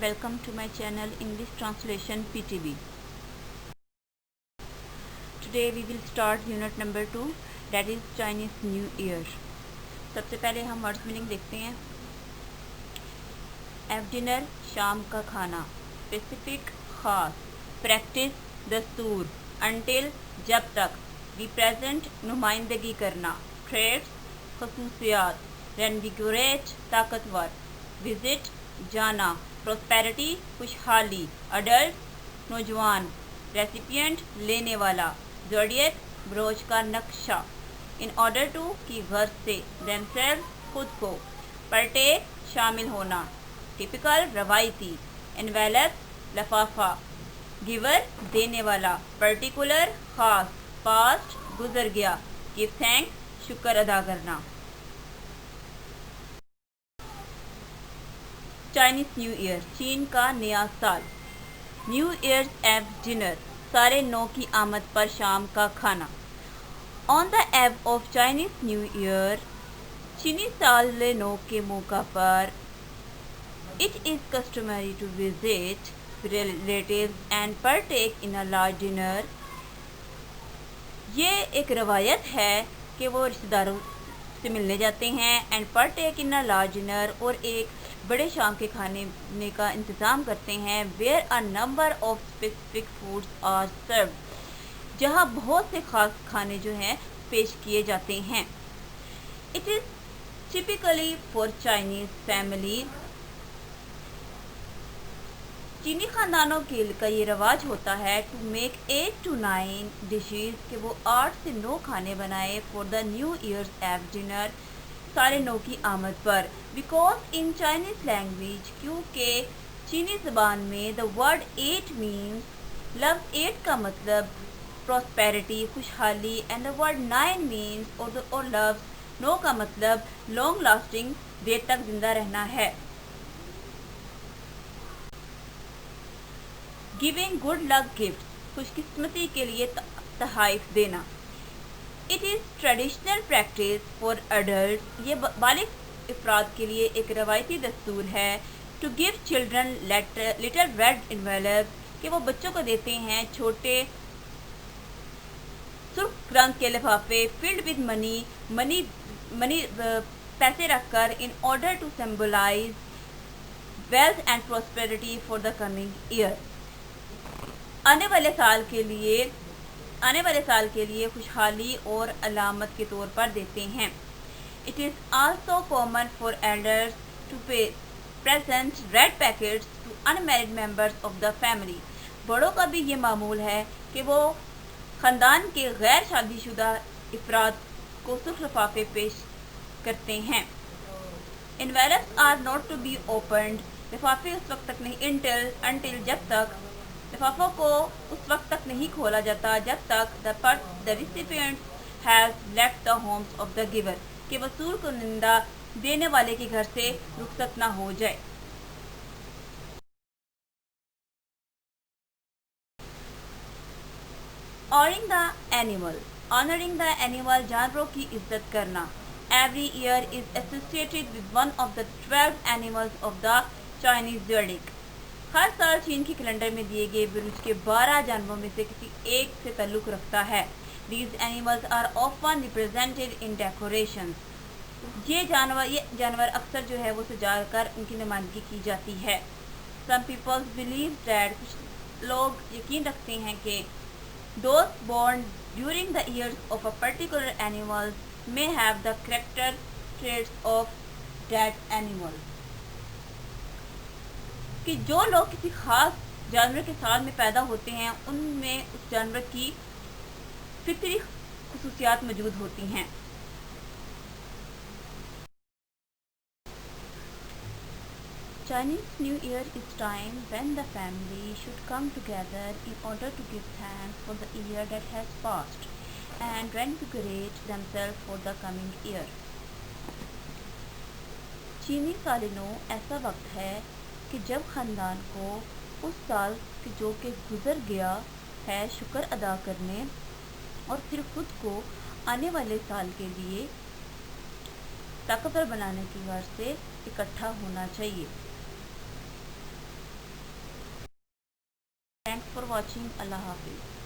Welcome to my channel English Translation PTB. Today we will start unit number 2, that is Chinese New Year. सबसे पहले हम words meaning देखते हैं. F dinner शाम का खाना, स्पेसिफिक खास, प्रैक्टिस दस्तूर, अंटिल जब तक, रिप्रेजेंट नुमाइंदगी करना, ट्रेड्स खसूसियात, रेनविगोरेट ताकतवर, विजिट जाना, प्रोस्पेरिटी खुशहाली, अडल्ट नौजवान, रेसिपिएंट लेने वाला, ज़ोडिएक ब्रोच का नक्शा, इन ऑर्डर टू की गर्ज से, देमसेल्व्स खुद को, परटेक शामिल होना, टिपिकल रवायती, एनवेलप लफाफा, गिवर देने वाला, पर्टिकुलर खास, पास्ट गुजर गया, गिव थैंक्स शुक्र अदा करना. चाइनीज न्यू ईयर चीन का नया साल. न्यू ईयर्स एव डिनर सारे नौ की आमद पर शाम का खाना. On the eve of Chinese new year चीनी साल नौ के मौका पर it is customary to visit relatives and partake in a large dinner. ये एक रवायत है कि वो रिश्तेदारों से मिलने जाते हैं and partake in a large dinner और एक बड़े शाम के खाने का इंतज़ाम करते हैं. Where a number of specific foods are serve जहाँ बहुत से ख़ास खाने जो हैं पेश किए जाते हैं. It is typically for Chinese family. चीनी ख़ानदानों का ये रवाज होता है टू मेक 8 to 9 डिशेज़ कि वो 8 से 9 खाने बनाए फॉर द न्यू ईयर्स एव डिनर सारे 9 की आमद पर. बिकॉज इन चाइनीज़ लैंग्वेज क्योंकि चीनी ज़बान में द वर्ड 8 मीन्स लफ्ज़ 8 का मतलब प्रॉस्पेरिटी खुशहाली एंड द वर्ड 9 मीन्स और लफ्ज़ 9 का मतलब लॉन्ग लास्टिंग देर तक जिंदा रहना है. गिविंग गुड लक गिफ्ट खुशकिस्मती के लिए तहाइफ देना. It is traditional practice for adult ये बालिग अफराद के लिए एक रवायती दस्तूर है to give children little red envelope कि वो बच्चों को देते हैं छोटे सुर्ख रंग के लिफाफे फिल्ड विद मनी पैसे रखकर in order to symbolize wealth and prosperity for the coming year. आने वाले साल के लिए खुशहाली और अलामत के तौर पर देते हैं. It is also common for elders to present red packets to unmarried members of the family. बड़ों का भी ये मामूल है कि वो ख़ानदान के गैर शादीशुदा अफराद को सुर्ख लिफाफे पेश करते हैं. Envelopes are not to be opened लिफाफे उस वक्त तक नहीं अंटिल जब तक लिफाफों को उस वक्त तक नहीं खोला जाता जब तक the recipient has left the homes of the giver कि वसूल कुनिंदा देने वाले के घर से रुखसत ना हो जाए. ऑनरिंग द एनिमल जानवरों की इज्जत करना. Every year is associated with one of the 12 animals of the Chinese zodiac. हर साल चीन के कैलेंडर में दिए गए बुरुज के 12 जानवरों में से किसी एक से ताल्लुक़ रखता है. These animals are often represented in decorations. ये जानवर अक्सर जो है वो सजाकर उनकी नुमाइंदगी की जाती है. Some people believe that कुछ लोग यकीन रखते हैं कि those born during the years of a particular animal may have the character traits of that animal. कि जो लोग किसी ख़ास जानवर के साल में पैदा होते हैं उनमें उस जानवर की फितरी खुसूसियात मौजूद होती हैं. Chinese New Year is time when the family should come together in order to give thanks for the year that has passed and reinvigorate themselves for the coming year. चीनी साल नौ ऐसा वक्त है कि जब ख़ानदान को उस साल जो कि गुज़र गया है शुक्र अदा करने और फिर ख़ुद को आने वाले साल के लिए ताकतवर बनाने की गर्ज से इकट्ठा होना चाहिए. Thanks for watching. Allah Hafiz.